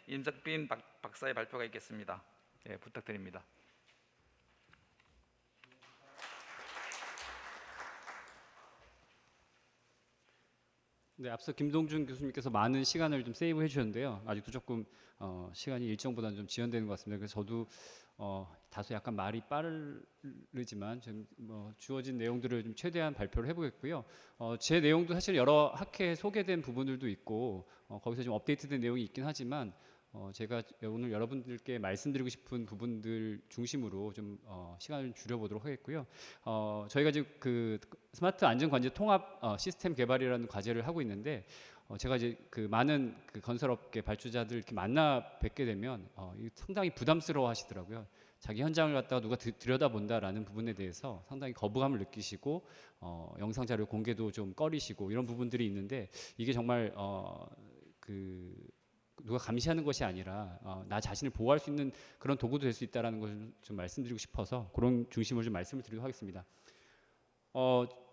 임석빈 박사의 발표가 있겠습니다. 예, 부탁드립니다. 네, 앞서 김동준 교수님께서 많은 시간을 좀 세이브해 주셨는데요. 아직도 조금 시간이 일정보다는 좀 지연되는 것 같습니다. 그래서 저도 다소 약간 말이 빠르지만 좀 주어진 내용들을 좀 최대한 발표를 해보겠고요. 제 내용도 사실 여러 학회에 소개된 부분들도 있고 거기서 좀 업데이트된 내용이 있긴 하지만 제가 오늘 여러분들께 말씀드리고 싶은 부분들 중심으로 좀 시간을 줄여보도록 하겠고요. 저희가 지금 그 스마트 안전관제 통합 시스템 개발이라는 과제를 하고 있는데 제가 이제 그 많은 그 건설업계 발주자들 이렇게 만나 뵙게 되면 상당히 부담스러워 하시더라고요. 자기 현장을 갖다가 누가 들여다본다라는 부분에 대해서 상당히 거부감을 느끼시고 영상 자료 공개도 좀 꺼리시고 이런 부분들이 있는데 이게 정말 그 누가 감시하는 것이 아니라 나 자신을 보호할 수 있는 그런 도구도 될 수 있다라는 것을 좀 말씀드리고 싶어서 그런 중심으로 좀 말씀을 드리도록 하겠습니다.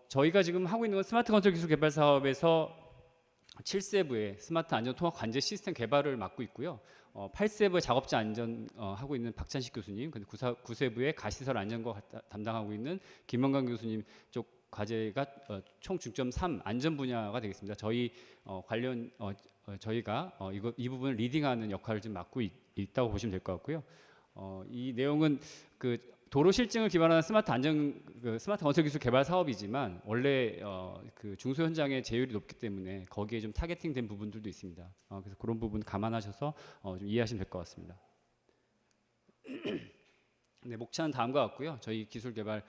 저희가 지금 하고 있는 건 스마트 건설 기술 개발 사업에서 7세부의 스마트 안전 통합 관제 시스템 개발을 맡고 있고요. 8세부의 작업자 안전 하고 있는 박찬식 교수님, 근데 9세부의 가시설 안전과 담당하고 있는 김원강 교수님 쪽 과제가 총 중점 3 안전 분야가 되겠습니다. 저희 관련 저희가 이 부분을 리딩하는 역할을 좀 맡고 있다고 보시면 될 것 같고요. 이 내용은 그 도로 실증을 기반한 스마트 건설 기술 개발 사업이지만 원래 그 중소 현장의 제휴율이 높기 때문에 거기에 좀 타겟팅된 부분들도 있습니다. 그래서 그런 부분 감안하셔서 좀 이해하시면 될 것 같습니다. 네, 목차는 다음과 같고요. 저희 기술 개발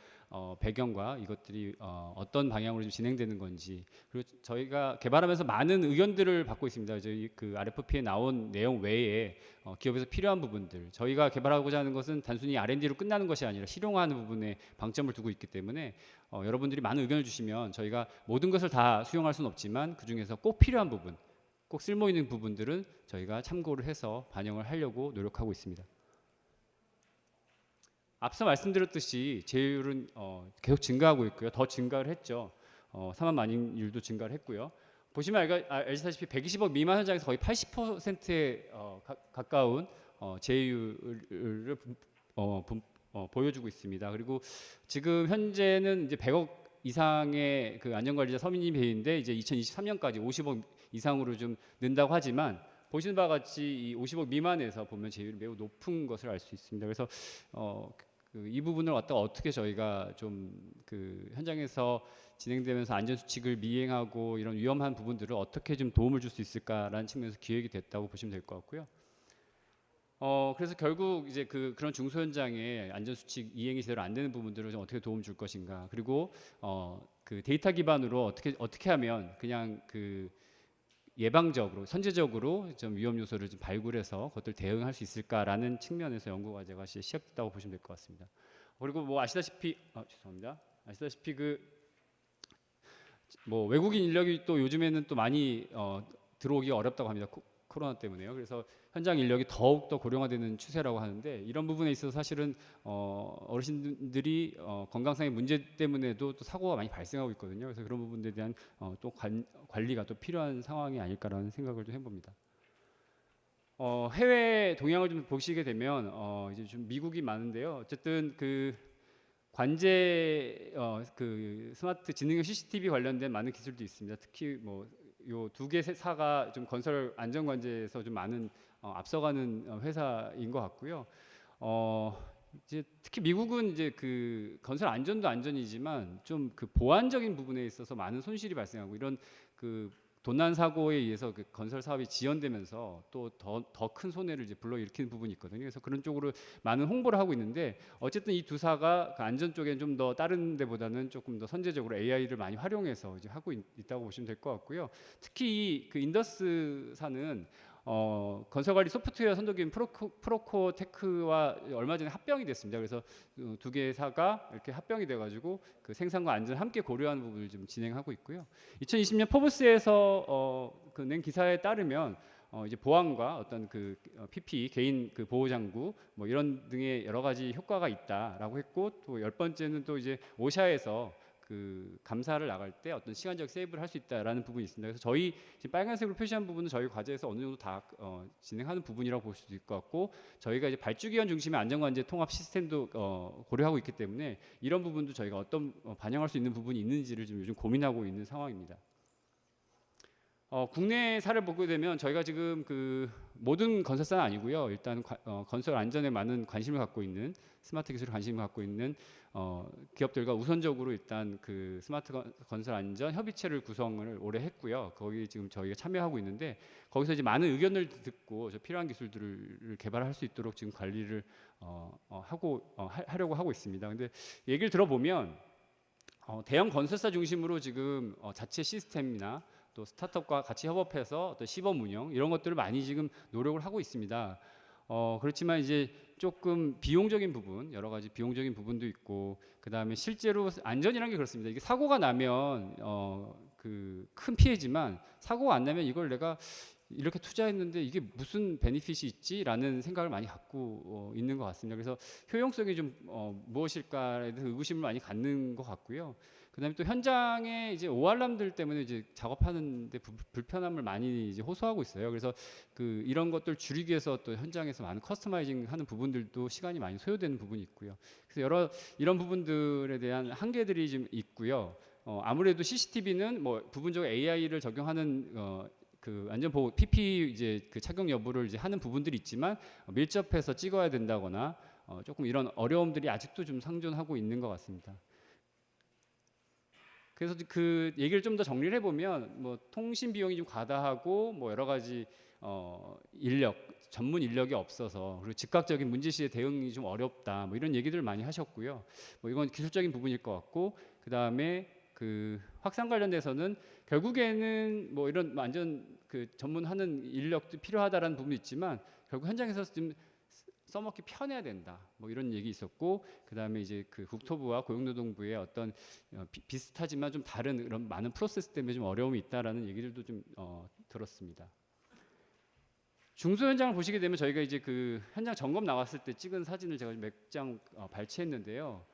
배경과 이것들이 어떤 방향으로 좀 진행되는 건지, 그리고 저희가 개발하면서 많은 의견들을 받고 있습니다. 저희 그 RFP에 나온 내용 외에 기업에서 필요한 부분들, 저희가 개발하고자 하는 것은 단순히 R&D로 끝나는 것이 아니라 실용화하는 부분에 방점을 두고 있기 때문에 여러분들이 많은 의견을 주시면 저희가 모든 것을 다 수용할 수는 없지만 그 중에서 꼭 필요한 부분, 꼭 쓸모 있는 부분들은 저희가 참고를 해서 반영을 하려고 노력하고 있습니다. 앞서 말씀드렸듯이 제휴율은 계속 증가하고 있고요. 더 증가를 했죠. 사망 만인율도 증가를 했고요. 보시면 알다시피 120억 미만 현장에서 거의 80%에 가까운 제휴율을 보여주고 있습니다. 그리고 지금 현재는 이제 100억 이상의 그 안전관리자 서민이 배인데 이제 2023년까지 50억 이상으로 좀 는다고 하지만 보시는 바와 같이 이 50억 미만에서 보면 제휴율이 매우 높은 것을 알 수 있습니다. 그래서 이 부분을 어떻게 저희가 좀 그 현장에서 진행되면서 안전 수칙을 미행하고 이런 위험한 부분들을 어떻게 좀 도움을 줄 수 있을까라는 측면에서 기획이 됐다고 보시면 될 것 같고요. 그래서 결국 이제 그런 중소 현장의 안전 수칙 이행이 제대로 안 되는 부분들을 좀 어떻게 도움 줄 것인가, 그리고 그 데이터 기반으로 어떻게 하면 그냥 그 예방적으로 선제적으로 좀 위험 요소를 좀 발굴해서 그것들 대응할 수 있을까라는 측면에서 연구 과제가 시작됐다고 보시면 될 것 같습니다. 그리고 뭐 아시다시피 외국인 인력이 또 요즘에는 또 많이 들어오기 어렵다고 합니다. 코로나 때문에요. 그래서 현장 인력이 더욱 더 고령화되는 추세라고 하는데 이런 부분에 있어서 사실은 어르신들이 건강상의 문제 때문에도 또 사고가 많이 발생하고 있거든요. 그래서 그런 부분에 대한 또 관리가 또 필요한 상황이 아닐까라는 생각을 좀 해봅니다. 해외 동향을 좀 보시게 되면 이제 좀 미국이 많은데요. 어쨌든 그 관제 그 스마트 지능형 CCTV 관련된 많은 기술도 있습니다. 특히 뭐 요 두 개 사가 좀 건설 안전 관제에서 좀 많은 앞서가는 회사인 것 같고요. 이제 특히 미국은 이제 그 건설 안전도 안전이지만 좀 그 보안적인 부분에 있어서 많은 손실이 발생하고 이런 그 도난 사고에 의해서 그 건설 사업이 지연되면서 또 더 큰 손해를 이제 불러일으키는 부분이 있거든요. 그래서 그런 쪽으로 많은 홍보를 하고 있는데 어쨌든 이 두 사가 그 안전 쪽에 좀 더 다른 데보다는 조금 더 선제적으로 AI를 많이 활용해서 이제 하고 있다고 보시면 될 것 같고요. 특히 그 인더스사는 건설관리 소프트웨어 선도기인 프로코테크와 얼마 전에 합병이 됐습니다. 그래서 두 개의 사가 이렇게 합병이 돼가지고 그 생산과 안전 함께 고려하는 부분을 좀 진행하고 있고요. 2020년 포브스에서 그 낸 기사에 따르면 이제 보안과 어떤 그 PPE 개인 그 보호 장구 뭐 이런 등의 여러 가지 효과가 있다라고 했고 또 10번째는 또 이제 오샤에서 그 감사를 나갈 때 어떤 시간적 세이브를 할 수 있다라는 부분이 있습니다. 그래서 저희 지금 빨간색으로 표시한 부분은 저희 과제에서 어느 정도 다 진행하는 부분이라고 볼 수도 있을 것 같고, 저희가 이제 발주기관 중심의 안전관제 통합 시스템도 고려하고 있기 때문에 이런 부분도 저희가 어떤 반영할 수 있는 부분이 있는지를 지금 요즘 고민하고 있는 상황입니다. 국내 사례를 보게 되면 저희가 지금 그 모든 건설사는 아니고요. 일단 건설 안전에 많은 관심을 갖고 있는, 스마트 기술에 관심을 갖고 있는 기업들과 우선적으로 일단 그 스마트 건설 안전 협의체를 구성을 올해 했고요. 거기 지금 저희가 참여하고 있는데, 거기서 이제 많은 의견을 듣고 필요한 기술들을 개발할 수 있도록 지금 관리를 하려고 하고 있습니다. 근데 얘기를 들어보면 대형 건설사 중심으로 지금 자체 시스템이나 또 스타트업과 같이 협업해서 어떤 시범 운영 이런 것들을 많이 지금 노력을 하고 있습니다. 그렇지만 이제 조금 비용적인 부분, 여러 가지 비용적인 부분도 있고, 그 다음에 실제로 안전이라는 게 그렇습니다. 이게 사고가 나면 그 큰 피해지만, 사고가 안 나면 이걸 내가 이렇게 투자했는데 이게 무슨 베니핏이 있지라는 생각을 많이 갖고 있는 것 같습니다. 그래서 효용성이 좀 무엇일까에 대해서 의구심을 많이 갖는 것 같고요. 그다음에 또 현장에 이제 오알람들 때문에 이제 작업하는데 불편함을 많이 이제 호소하고 있어요. 그래서 그 이런 것들 줄이기 위해서 또 현장에서 많은 커스터마이징하는 부분들도 시간이 많이 소요되는 부분이 있고요. 그래서 이런 부분들에 대한 한계들이 좀 있고요. 아무래도 CCTV는 뭐 부분적으로 AI를 적용하는 그 안전보호 PP 이제 그 착용 여부를 이제 하는 부분들이 있지만, 밀접해서 찍어야 된다거나 조금 이런 어려움들이 아직도 좀 상존하고 있는 것 같습니다. 그래서 그 얘기를 좀 더 정리를 해보면, 뭐 통신 비용이 좀 과다하고, 뭐 여러 가지 전문 인력이 없어서, 그리고 즉각적인 문제시에 대응이 좀 어렵다, 뭐 이런 얘기들 많이 하셨고요. 뭐 이건 기술적인 부분일 것 같고, 그 다음에 그 확산 관련돼서는 결국에는 뭐 이런 완전 그 전문하는 인력도 필요하다라는 부분이 있지만, 결국 현장에서 좀 써먹기 편해야 된다, 뭐 이런 얘기 있었고, 그 다음에 이제 그 국토부와 고용노동부의 어떤 비슷하지만 좀 다른 그런 많은 프로세스 때문에 좀 어려움이 있다라는 얘기들도 좀 들었습니다. 중소 현장을 보시게 되면 저희가 이제 그 현장 점검 나갔을 때 찍은 사진을 제가 몇 장 발췌했는데요.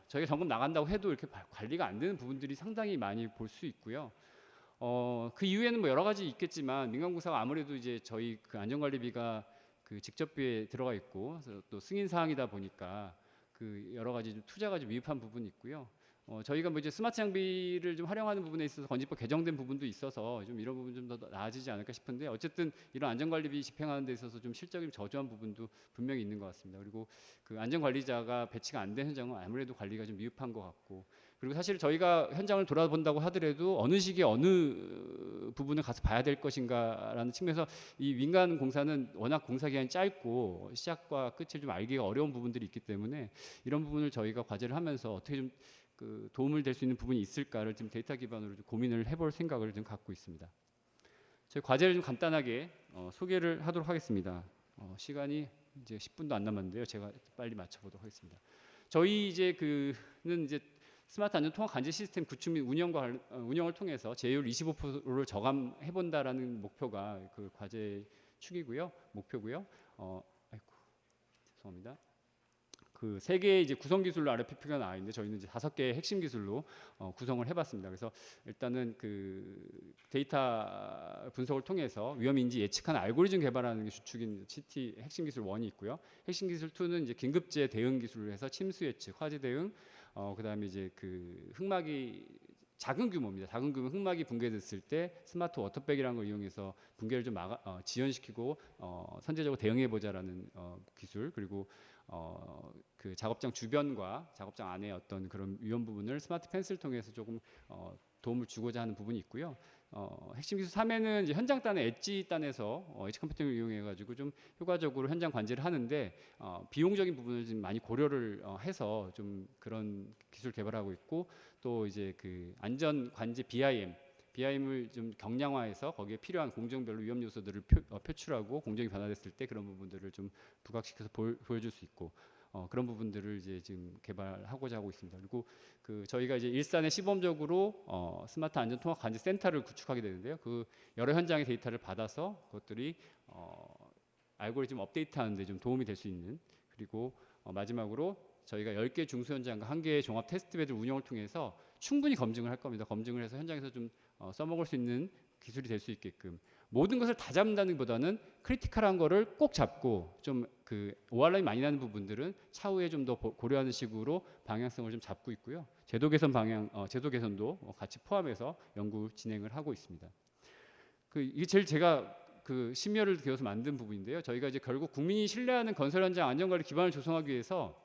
저희가 점검 나간다고 해도 이렇게 관리가 안 되는 부분들이 상당히 많이 볼 수 있고요. 그 이유에는 뭐 여러 가지 있겠지만, 민간공사가 아무래도 이제 저희 그 안전관리비가 그 직접비에 들어가 있고, 또 승인 사항이다 보니까 그 여러 가지 좀 투자가 좀 미흡한 부분이 있고요. 저희가 뭐 이제 스마트 장비를 좀 활용하는 부분에 있어서 건지법 개정된 부분도 있어서 좀 이런 부분 좀 더 나아지지 않을까 싶은데, 어쨌든 이런 안전관리비 집행하는 데 있어서 좀 실적이 저조한 부분도 분명히 있는 것 같습니다. 그리고 그 안전관리자가 배치가 안 된 현장은 아무래도 관리가 좀 미흡한 것 같고, 그리고 사실 저희가 현장을 돌아본다고 하더라도 어느 시기에 어느 부분을 가서 봐야 될 것인가라는 측면에서 이 민간 공사는 워낙 공사 기간이 짧고 시작과 끝을 좀 알기가 어려운 부분들이 있기 때문에, 이런 부분을 저희가 과제를 하면서 어떻게 좀 그 도움을 될 수 있는 부분이 있을까를 지금 데이터 기반으로 좀 고민을 해볼 생각을 좀 갖고 있습니다. 저희 과제를 좀 간단하게 소개를 하도록 하겠습니다. 시간이 이제 10분도 안 남았는데요. 제가 빨리 맞춰보도록 하겠습니다. 저희 이제 그는 이제 스마트 안전 통합 관제 시스템 구축 및 운영을 통해서 제휴율 25%를 저감해 본다라는 목표가 그 과제 축이고요, 목표고요. 아이고, 죄송합니다. 그 세 개의 이제 구성 기술로 RFP가 나와 있는데, 저희는 이제 5개의 핵심 기술로 구성을 해봤습니다. 그래서 일단은 그 데이터 분석을 통해서 위험인지 예측하는 알고리즘 개발하는 게 주축인 CT 핵심 기술 1이 있고요. 핵심 기술 2는 이제 긴급재 대응 기술을 해서 침수 예측, 화재 대응, 그다음에 이제 그 흑막이 작은 규모입니다. 작은 규모 흑막이 붕괴됐을 때 스마트 워터백이라는 걸 이용해서 붕괴를 좀 지연시키고 선제적으로 대응해 보자라는 기술, 그리고 그 작업장 주변과 작업장 안에 어떤 그런 위험 부분을 스마트 펜스를 통해서 조금 도움을 주고자 하는 부분이 있고요. 핵심 기술 3에는 이제 현장 단의 엣지 단에서 엣지 컴퓨팅을 이용해 가지고 좀 효과적으로 현장 관제를 하는데, 비용적인 부분을 좀 많이 고려를 해서 좀 그런 기술 개발하고 있고, 또 이제 그 안전 관제 BIM을 좀 경량화해서 거기에 필요한 공정별로 위험 요소들을 표출하고 공정이 변화됐을 때 그런 부분들을 좀 부각시켜서 보여줄 수 있고, 그런 부분들을 이제 지금 개발하고자 하고 있습니다. 그리고 그 저희가 이제 일산에 시범적으로 스마트 안전 통합 관제 센터를 구축하게 되는데요. 그 여러 현장의 데이터를 받아서 그것들이 알고리즘 업데이트하는 데 좀 도움이 될 수 있는, 그리고 마지막으로 저희가 10개 중수 현장과 1개의 종합 테스트베드 운영을 통해서 충분히 검증을 할 겁니다. 검증을 해서 현장에서 좀 써먹을 수 있는 기술이 될 수 있게끔 모든 것을 다 잡는다는 보다는 크리티컬한 거를 꼭 잡고 좀 그 오한라인 많이 나는 부분들은 차후에 좀 더 고려하는 식으로 방향성을 좀 잡고 있고요. 제도 개선도 같이 포함해서 연구 진행을 하고 있습니다. 이게 제일 제가 심혈을 기울여서 만든 부분인데요. 저희가 이제 결국 국민이 신뢰하는 건설 현장 안전관리 기반을 조성하기 위해서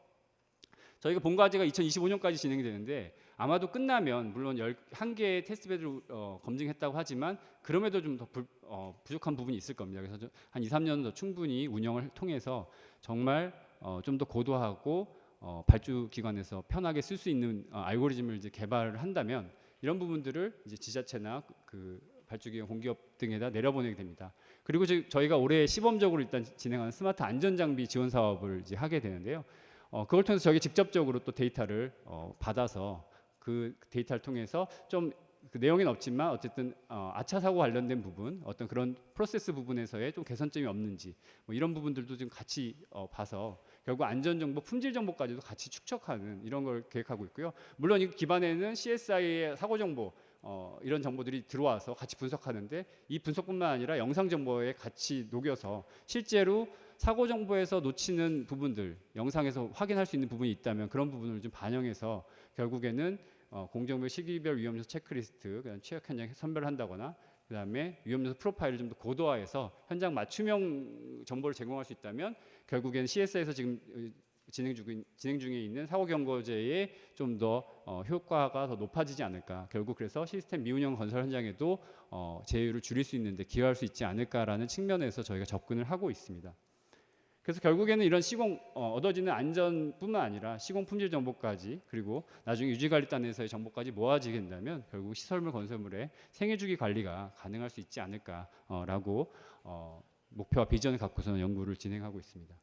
저희가 본 과제가 2025년까지 진행이 되는데 아마도 끝나면 물론 1개의 테스트베드를 검증했다고 하지만 그럼에도 좀 더 부족한 부분이 있을 겁니다. 그래서 한 2, 3년 더 충분히 운영을 통해서 정말 좀 더 고도하고 발주 기관에서 편하게 쓸 수 있는 알고리즘을 이제 개발을 한다면 이런 부분들을 이제 지자체나 발주기관 공기업 등에다 내려보내게 됩니다. 그리고 저희가 올해 시범적으로 일단 진행하는 스마트 안전장비 지원 사업을 이제 하게 되는데요. 그걸 통해서 저희 직접적으로 또 데이터를 받아서 그 데이터를 통해서 좀 그 내용에는 없지만 어쨌든 아차 사고 관련된 부분, 어떤 그런 프로세스 부분에서의 좀 개선점이 없는지 뭐 이런 부분들도 좀 같이 봐서 결국 안전 정보, 품질 정보까지도 같이 축적하는 이런 걸 계획하고 있고요. 물론 이 기반에는 CSI의 사고 정보 이런 정보들이 들어와서 같이 분석하는데 이 분석뿐만 아니라 영상 정보에 같이 녹여서 실제로 사고 정보에서 놓치는 부분들, 영상에서 확인할 수 있는 부분이 있다면 그런 부분을 좀 반영해서 결국에는 공정별 시기별 위험 요소 체크리스트, 그다음 취약 현장 선별한다거나 그다음에 위험 요소 프로파일을 좀 더 고도화해서 현장 맞춤형 정보를 제공할 수 있다면 결국에는 CS에서 지금 진행 중에 있는 사고 경고제의 좀 더 효과가 더 높아지지 않을까. 결국 그래서 시스템 미운영 건설 현장에도 제휴를 줄일 수 있는데 기여할 수 있지 않을까라는 측면에서 저희가 접근을 하고 있습니다. 그래서 결국에는 이런 시공 얻어지는 안전뿐만 아니라 시공 품질 정보까지 그리고 나중에 유지관리단에서의 정보까지 모아지게 된다면 결국 시설물 건설물의 생애주기 관리가 가능할 수 있지 않을까라고 목표와 비전을 갖고서는 연구를 진행하고 있습니다.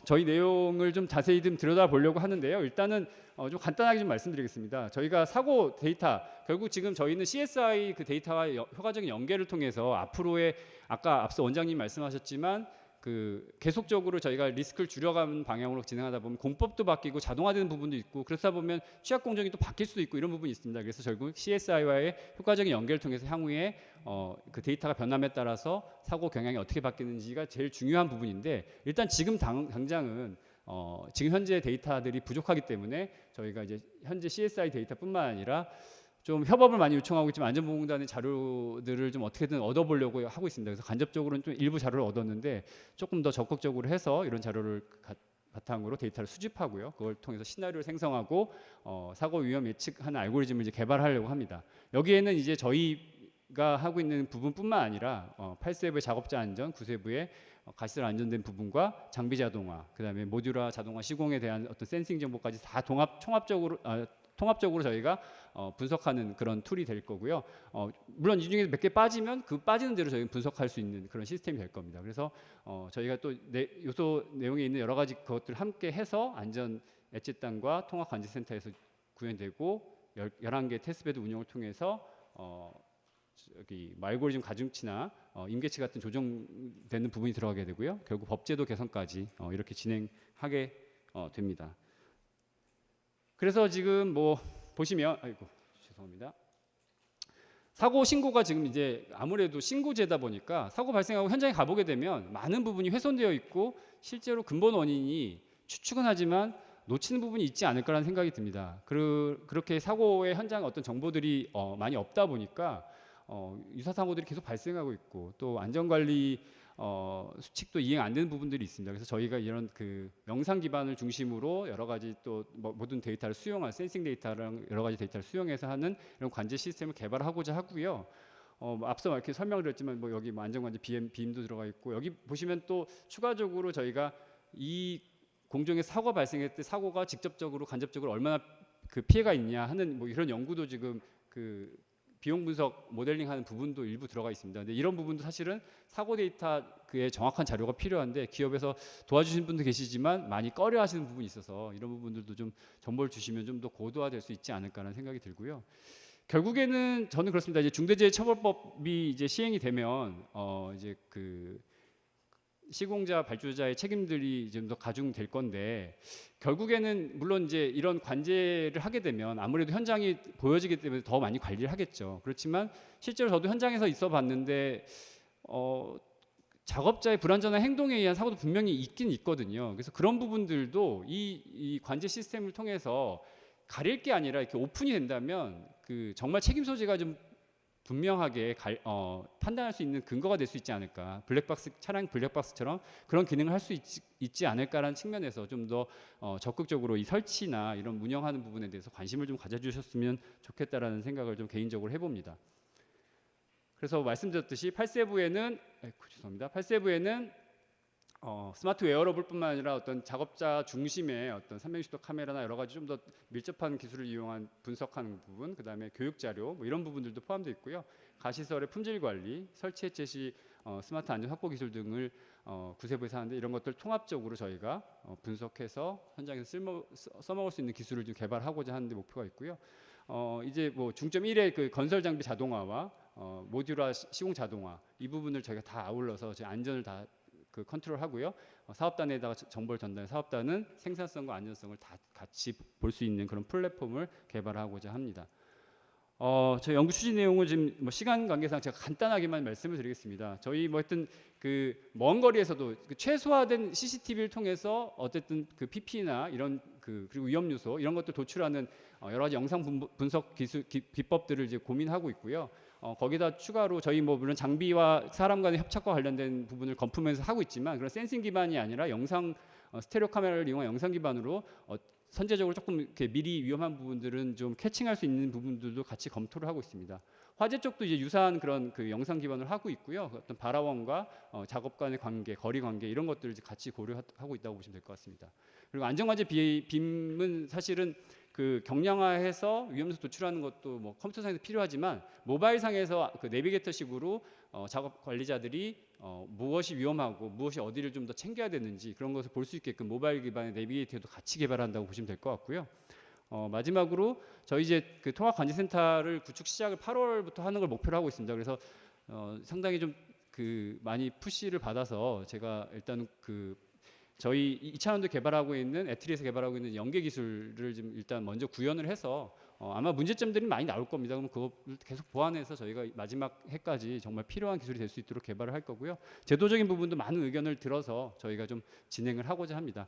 저희 내용을 좀 자세히 좀 들여다보려고 하는데요. 일단은 좀 간단하게 좀 말씀드리겠습니다. 저희가 사고 데이터, 결국 지금 저희는 CSI 그 데이터와 효과적인 연계를 통해서 앞으로의 아까 앞서 원장님 말씀하셨지만 계속적으로 저희가 리스크를 줄여가는 방향으로 진행하다 보면 공법도 바뀌고 자동화되는 부분도 있고 그렇다 보면 취약 공정이 또 바뀔 수도 있고 이런 부분이 있습니다. 그래서 결국 CSI와의 효과적인 연계를 통해서 향후에 그 데이터가 변함에 따라서 사고 경향이 어떻게 바뀌는지가 제일 중요한 부분인데 일단 지금 당장은 지금 현재 데이터들이 부족하기 때문에 저희가 이제 현재 CSI 데이터뿐만 아니라 좀 협업을 많이 요청하고 있지만 안전보건공단의 자료들을 좀 어떻게든 얻어보려고 하고 있습니다. 그래서 간접적으로는 좀 일부 자료를 얻었는데 조금 더 적극적으로 해서 이런 자료를 바탕으로 데이터를 수집하고요. 그걸 통해서 시나리오를 생성하고 사고 위험 예측하는 알고리즘을 이제 개발하려고 합니다. 여기에는 이제 저희가 하고 있는 부분뿐만 아니라 8세부의 작업자 안전, 9세부의 가시설 안전된 부분과 장비 자동화, 그다음에 모듈화 자동화 시공에 대한 어떤 센싱 정보까지 다 통합적으로 저희가 분석하는 그런 툴이 될 거고요. 물론 이 중에 몇 개 빠지면 그 빠지는 대로 저희가 분석할 수 있는 그런 시스템이 될 겁니다. 그래서 저희가 또 요소 내용에 있는 여러 가지 것들을 함께 해서 안전 엣지단과 통합관제센터에서 구현되고 11개 테스트베드 운영을 통해서 알고리즘 가중치나 임계치 같은 조정되는 부분이 들어가게 되고요. 결국 법제도 개선까지 이렇게 진행하게 됩니다. 그래서 지금 뭐 보시면 죄송합니다. 사고 신고가 지금 이제 아무래도 신고제다 보니까 사고 발생하고 현장에 가보게 되면 많은 부분이 훼손되어 있고 실제로 근본 원인이 추측은 하지만 놓치는 부분이 있지 않을까라는 생각이 듭니다. 그렇게 사고의 현장 어떤 정보들이 많이 없다 보니까 유사 사고들이 계속 발생하고 있고 또 안전관리 수칙도 이행 안 되는 부분들이 있습니다. 그래서 저희가 이런 영상 기반을 중심으로 여러 가지 또 모든 데이터를 수용한 센싱 데이터랑 여러 가지 데이터를 수용해서 하는 이런 관제 시스템을 개발하고자 하고요. 앞서 이렇게 설명드렸지만 여기 안전관제 BM도 들어가 있고 여기 보시면 또 추가적으로 저희가 이 공정에 사고가 발생했을 때 사고가 직접적으로 간접적으로 얼마나 피해가 있냐 하는 이런 연구도 지금 비용 분석 모델링하는 부분도 일부 들어가 있습니다. 근데 이런 부분도 사실은 사고 데이터의 정확한 자료가 필요한데 기업에서 도와주신 분도 계시지만 많이 꺼려하시는 부분이 있어서 이런 부분들도 좀 정보를 주시면 좀 더 고도화될 수 있지 않을까라는 생각이 들고요. 결국에는 저는 그렇습니다. 이제 중대재해처벌법이 이제 시행이 되면 이제 시공자 발주자의 책임들이 좀 더 가중될 건데 결국에는 물론 이제 이런 관제를 하게 되면 아무래도 현장이 보여지기 때문에 더 많이 관리를 하겠죠. 그렇지만 실제로 저도 현장에서 있어 봤는데 작업자의 불안전한 행동에 의한 사고도 분명히 있긴 있거든요. 그래서 그런 부분들도 이 관제 시스템을 통해서 가릴 게 아니라 이렇게 오픈이 된다면 그 정말 책임 소재가 좀 분명하게 판단할 수 있는 근거가 될 수 있지 않을까. 블랙박스 차량 블랙박스처럼 그런 기능을 할 수 있지 않을까라는 측면에서 좀 더 적극적으로 이 설치나 이런 운영하는 부분에 대해서 관심을 좀 가져주셨으면 좋겠다라는 생각을 좀 개인적으로 해봅니다. 그래서 말씀드렸듯이 8세부에는 스마트 웨어러블뿐만 아니라 어떤 작업자 중심의 어떤 360도 카메라나 여러 가지 좀 더 밀접한 기술을 이용한 분석하는 부분, 그다음에 교육 자료 뭐 이런 부분들도 포함되어 있고요. 가시설의 품질 관리, 설치 해체 시 스마트 안전 확보 기술 등을 구세부에서 하는데 이런 것들 통합적으로 저희가 분석해서 현장에서 써먹을 수 있는 기술을 좀 개발하고자 하는 데 목표가 있고요. 이제 뭐 중점 1의 그 건설 장비 자동화와 모듈화 시공 자동화 이 부분을 저희가 다 아울러서 제 안전을 다 그 컨트롤하고요. 사업단에다가 정보를 전달해 사업단은 생산성과 안전성을 다 같이 볼 수 있는 그런 플랫폼을 개발하고자 합니다. 저희 연구 추진 내용은 지금 뭐 시간 관계상 제가 간단하게만 말씀을 드리겠습니다. 저희 뭐 하여튼 그 먼 거리에서도 그 최소화된 CCTV를 통해서 어쨌든 그 PP나 이런 그리고 위험 요소 이런 것들 도출하는 여러 가지 영상 분석 기술 기법들을 이제 고민하고 있고요. 거기다 추가로 저희 뭐 물론 장비와 사람 간의 협착과 관련된 부분을 건프면서 하고 있지만 그런 센싱 기반이 아니라 영상 스테레오 카메라를 이용한 영상 기반으로 선제적으로 조금 이렇게 미리 위험한 부분들은 좀 캐칭할 수 있는 부분들도 같이 검토를 하고 있습니다. 화재 쪽도 이제 유사한 그런 그 영상 기반을 하고 있고요. 어떤 발화원과 작업 간의 관계, 거리 관계 이런 것들을 이제 같이 고려하고 있다고 보시면 될 것 같습니다. 그리고 안전관제 빔은 사실은 그 경량화해서 위험에서 도출하는 것도 뭐 컴퓨터상에서 필요하지만 모바일상에서 그 내비게이터식으로 작업 관리자들이 무엇이 위험하고 무엇이 어디를 좀 더 챙겨야 되는지 그런 것을 볼 수 있게끔 모바일 기반의 내비게이터도 같이 개발한다고 보시면 될 것 같고요. 마지막으로 저희 이제 그 통합관제센터를 구축 시작을 8월부터 하는 걸 목표로 하고 있습니다. 그래서 상당히 좀 그 많이 푸시를 받아서 제가 일단 그 저희 2차원도 개발하고 있는 애트리에서 개발하고 있는 연계 기술을 좀 일단 먼저 구현을 해서 아마 문제점들이 많이 나올 겁니다. 그럼 그거 계속 보완해서 저희가 마지막 해까지 정말 필요한 기술이 될 수 있도록 개발을 할 거고요. 제도적인 부분도 많은 의견을 들어서 저희가 좀 진행을 하고자 합니다.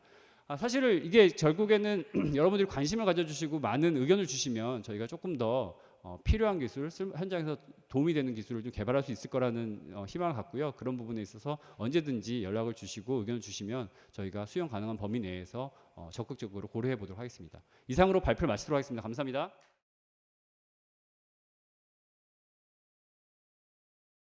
사실 이게 결국에는 여러분들이 관심을 가져주시고 많은 의견을 주시면 저희가 조금 더 필요한 기술, 현장에서 도움이 되는 기술을 좀 개발할 수 있을 거라는 희망을 갖고요. 그런 부분에 있어서 언제든지 연락을 주시고 의견을 주시면 저희가 수용 가능한 범위 내에서 적극적으로 고려해 보도록 하겠습니다. 이상으로 발표를 마치도록 하겠습니다. 감사합니다.